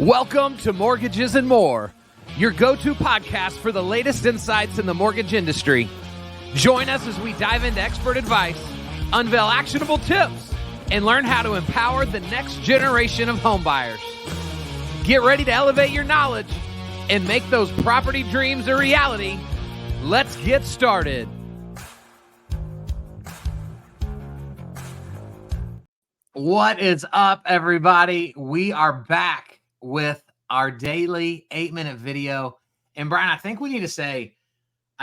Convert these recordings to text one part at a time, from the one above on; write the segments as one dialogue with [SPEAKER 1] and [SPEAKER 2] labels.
[SPEAKER 1] Welcome to Mortgages and More, your go-to podcast for the latest insights in the mortgage industry. Join us as we dive into expert advice, unveil actionable tips, and learn how to empower the next generation of homebuyers. Get ready to elevate your knowledge and make those property dreams a reality. Let's get started. What is up, everybody? We are back with our daily 8-minute video. And Brian, I think we need to say,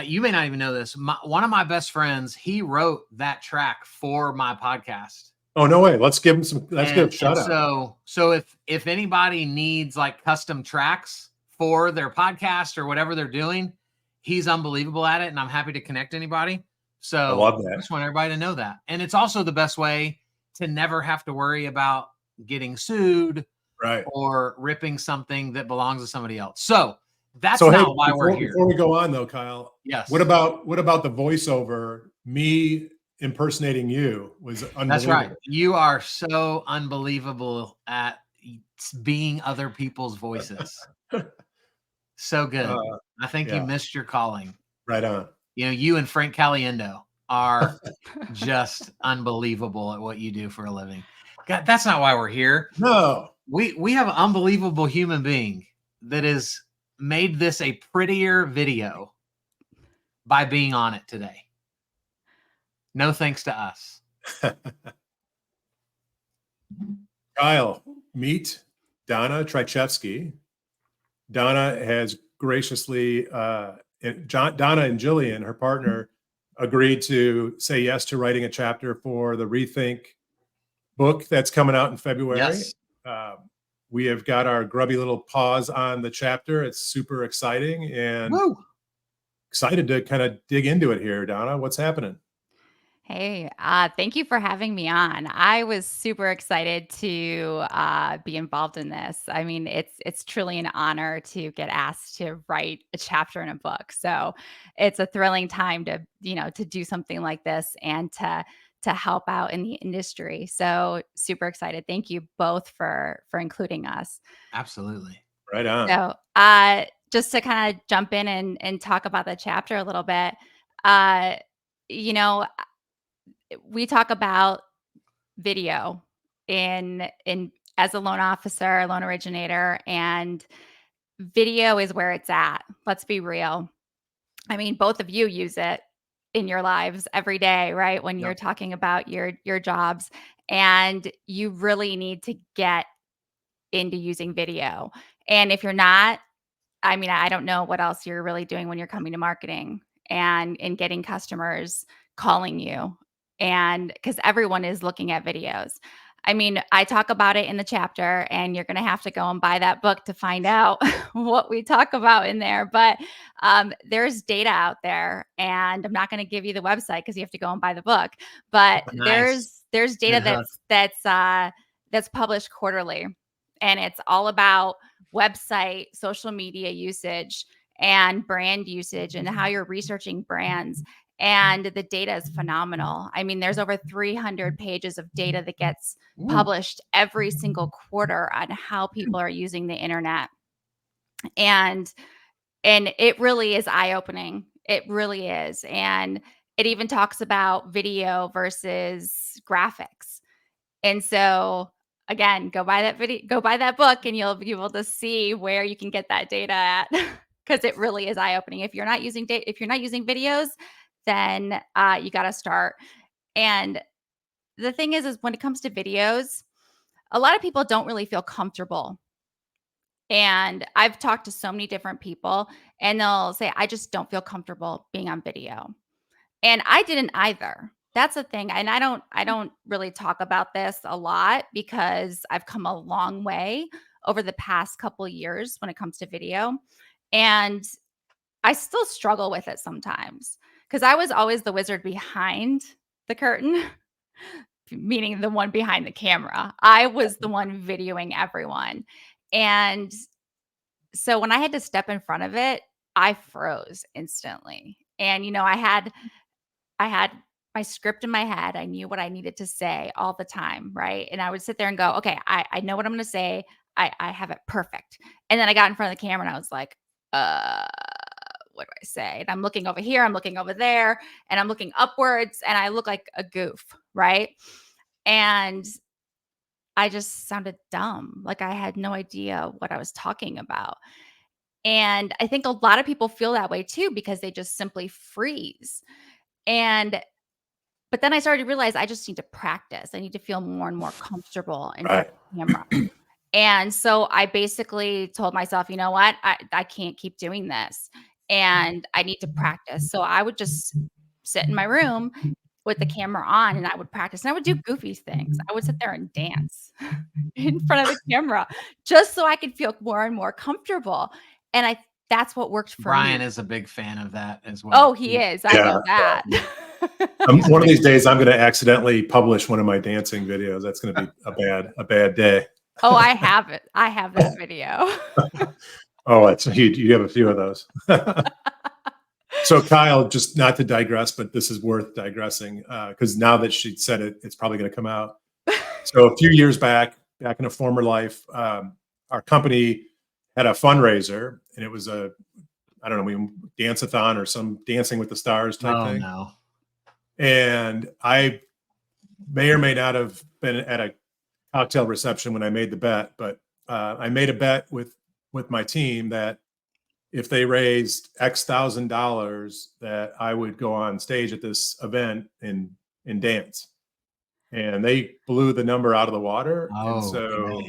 [SPEAKER 1] you may not even know this. One of my best friends, he wrote that track for my podcast.
[SPEAKER 2] Oh, no way. Let's give him some, let's give a shout out.
[SPEAKER 1] So if anybody needs like custom tracks for their podcast or whatever they're doing, he's unbelievable at it. And I'm happy to connect anybody. So
[SPEAKER 2] I love that.
[SPEAKER 1] I just want everybody to know that. And it's also the best way to never have to worry about getting sued, right, or ripping something that belongs to somebody else. So that's not why we're here.
[SPEAKER 2] Before we go on though, Kyle,
[SPEAKER 1] yes.
[SPEAKER 2] What about the voiceover? Me impersonating you was unbelievable.
[SPEAKER 1] That's right. You are so unbelievable at being other people's voices. So good. I think you missed your calling.
[SPEAKER 2] Right on.
[SPEAKER 1] You know, you and Frank Caliendo are just unbelievable at what you do for a living. God, that's not why we're here.
[SPEAKER 2] No.
[SPEAKER 1] We have an unbelievable human being that has made this a prettier video by being on it today. No thanks to us.
[SPEAKER 2] Kyle, meet Donna Trajcevski. Donna has graciously, Donna and Jillian, her partner, agreed to say yes to writing a chapter for the Rethink book that's coming out in February.
[SPEAKER 1] Yes.
[SPEAKER 2] We have got our grubby little paws on the chapter. It's super exciting and excited to kind of dig into it here. Donna, what's happening?
[SPEAKER 3] Hey, thank you for having me on. I was super excited to be involved in this. I mean, it's truly an honor to get asked to write a chapter in a book. So it's a thrilling time to do something like this and to help out in the industry. So super excited. Thank you both for including us.
[SPEAKER 1] Absolutely.
[SPEAKER 2] Right on.
[SPEAKER 3] So just to kind of jump in and talk about the chapter a little bit, we talk about video in as a loan officer, loan originator, and video is where it's at. Let's be real. I mean, both of you use it in your lives every day, right? When you're talking about your jobs, and you really need to get into using video. And if you're not, I mean, I don't know what else you're really doing when you're coming to marketing and getting customers calling you. And because everyone is looking at videos. I mean, I talk about it in the chapter, and you're going to have to go and buy that book to find out what we talk about in there. But there's data out there, and I'm not going to give you the website because you have to go and buy the book. But
[SPEAKER 1] Nice.
[SPEAKER 3] there's data that's published quarterly, and it's all about website, social media usage, and brand usage, and how you're researching brands. And the data is phenomenal. I mean, there's over 300 pages of data that gets published every single quarter on how people are using the internet. And it really is eye-opening. It really is. And it even talks about video versus graphics. And so again, go buy that book, and you'll be able to see where you can get that data at, because it really is eye-opening. If you're not using videos, then you got to start. And the thing is when it comes to videos, a lot of people don't really feel comfortable. And I've talked to so many different people, and they'll say, I just don't feel comfortable being on video. And I didn't either. That's the thing. And I don't really talk about this a lot, because I've come a long way over the past couple of years when it comes to video. And I still struggle with it sometimes, because I was always the wizard behind the curtain, meaning the one behind the camera. I was the one videoing everyone. And so when I had to step in front of it, I froze instantly. And, I had my script in my head. I knew what I needed to say all the time, right? And I would sit there and go, okay, I know what I'm going to say. I have it perfect. And then I got in front of the camera and I was like, what do I say? And I'm looking over here, I'm looking over there, and I'm looking upwards, and I look like a goof, right? And I just sounded dumb. Like I had no idea what I was talking about. And I think a lot of people feel that way too, because they just simply freeze. And but then I started to realize I just need to practice. I need to feel more and more comfortable in front
[SPEAKER 2] Right.
[SPEAKER 3] of the camera. And so I basically told myself, you know what? I can't keep doing this and I need to practice. So I would just sit in my room with the camera on and I would practice and I would do goofy things. I would sit there and dance in front of the camera just so I could feel more and more comfortable. And that's what worked for
[SPEAKER 1] Brian
[SPEAKER 3] me.
[SPEAKER 1] is a big fan of that as well.
[SPEAKER 3] Oh, he is. I know that.
[SPEAKER 2] One of these days, I'm going to accidentally publish one of my dancing videos. That's going to be a bad day.
[SPEAKER 3] Oh, I have it. I have that video.
[SPEAKER 2] Oh, you have a few of those. So Kyle, just not to digress, but this is worth digressing because now that she said it, it's probably going to come out. So a few years back in a former life, our company had a fundraiser, and it was I don't know, dance-a-thon or some Dancing with the Stars type thing.
[SPEAKER 1] No.
[SPEAKER 2] And I may or may not have been at a cocktail reception when I made the bet, but I made a bet with my team that if they raised X $1,000, that I would go on stage at this event and dance. And they blew the number out of the water. And so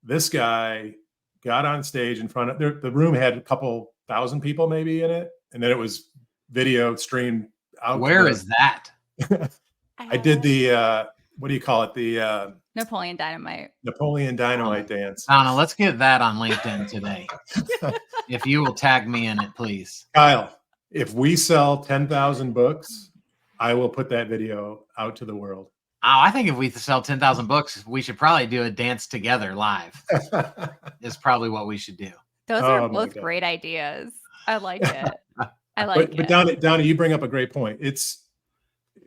[SPEAKER 2] this guy got on stage in front of the room, had a couple thousand people maybe in it, and then it was video streamed out.
[SPEAKER 1] Where is that?
[SPEAKER 2] I did the what do you call it? The
[SPEAKER 3] Napoleon Dynamite
[SPEAKER 2] dance.
[SPEAKER 1] Donna, let's get that on LinkedIn today. If you will tag me in it, please.
[SPEAKER 2] Kyle, if we sell 10,000 books, I will put that video out to the world.
[SPEAKER 1] Oh, I think if we sell 10,000 books, we should probably do a dance together live. Is probably what we should do.
[SPEAKER 3] Those are both great ideas. I like it. I like it.
[SPEAKER 2] But Donna, you bring up a great point. It's,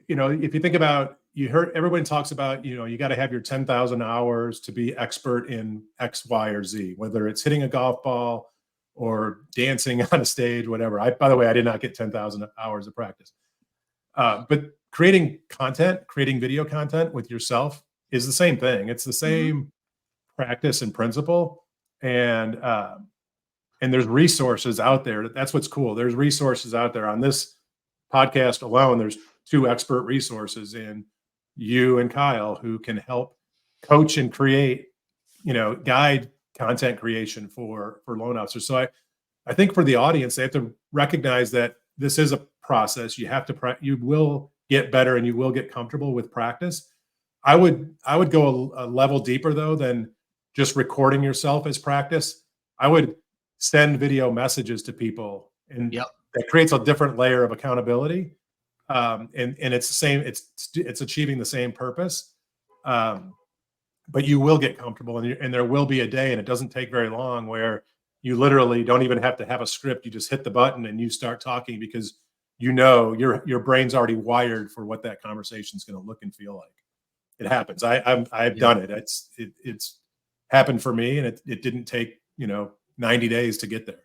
[SPEAKER 2] if you think about, everyone talks about, you got to have your 10,000 hours to be expert in X, Y, or Z, whether it's hitting a golf ball or dancing on a stage, whatever. By the way, I did not get 10,000 hours of practice. But creating video content with yourself is the same thing. It's the same practice and principle. And there's resources out there. That's what's cool. There's resources out there. On this podcast alone, there's 2 expert resources in you and Kyle who can help coach and create, guide content creation for loan officers. So I think for the audience, they have to recognize that this is a process. You have to you will get better and you will get comfortable with practice. I would go a level deeper though than just recording yourself as practice. I would send video messages to people, and that creates a different layer of accountability. And it's the same. It's achieving the same purpose. But you will get comfortable, and there will be a day, and it doesn't take very long, where you literally don't even have to have a script. You just hit the button and you start talking because your brain's already wired for what that conversation is going to look and feel like. It happens. I've done it. It's happened for me, and it didn't take 90 days to get there.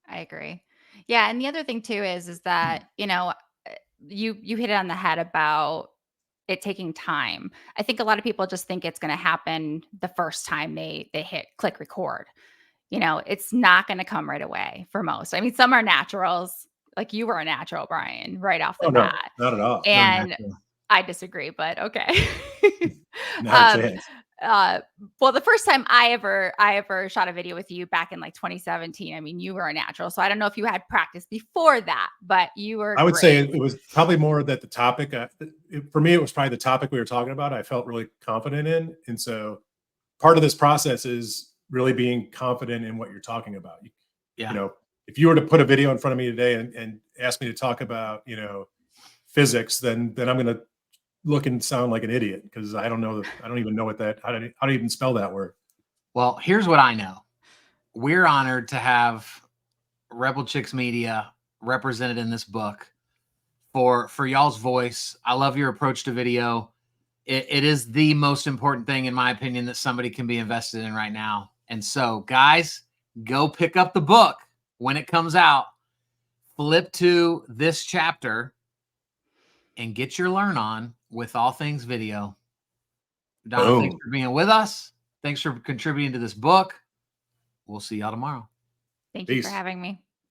[SPEAKER 3] I agree. Yeah, and the other thing too is that you hit it on the head about it taking time. I think a lot of people just think it's going to happen the first time they hit click record. It's not going to come right away for most. I mean, some are naturals, like you were a natural, Brian, right off the bat.
[SPEAKER 2] No, not at all.
[SPEAKER 3] And I disagree, but okay.
[SPEAKER 2] Not a chance.
[SPEAKER 3] Well, the first time I ever shot a video with you back in like 2017, I mean, you were a natural. So I don't know if you had practice before that, but you were.
[SPEAKER 2] I would say it was probably more that the topic, for me, it was probably the topic we were talking about. I felt really confident in. And so part of this process is really being confident in what you're talking about. If you were to put a video in front of me today and ask me to talk about, physics, then I'm going to look and sound like an idiot because I don't even know how to even spell that word.
[SPEAKER 1] Well, here's what I know. We're honored to have Rebel Chics Media represented in this book for y'all's voice. I love your approach to video. it is the most important thing, in my opinion, that somebody can be invested in right now. And so, guys, go pick up the book when it comes out. Flip to this chapter and get your learn on with all things video. Donna, thanks for being with us. Thanks for contributing to this book. We'll see y'all tomorrow.
[SPEAKER 3] Thank you for having me.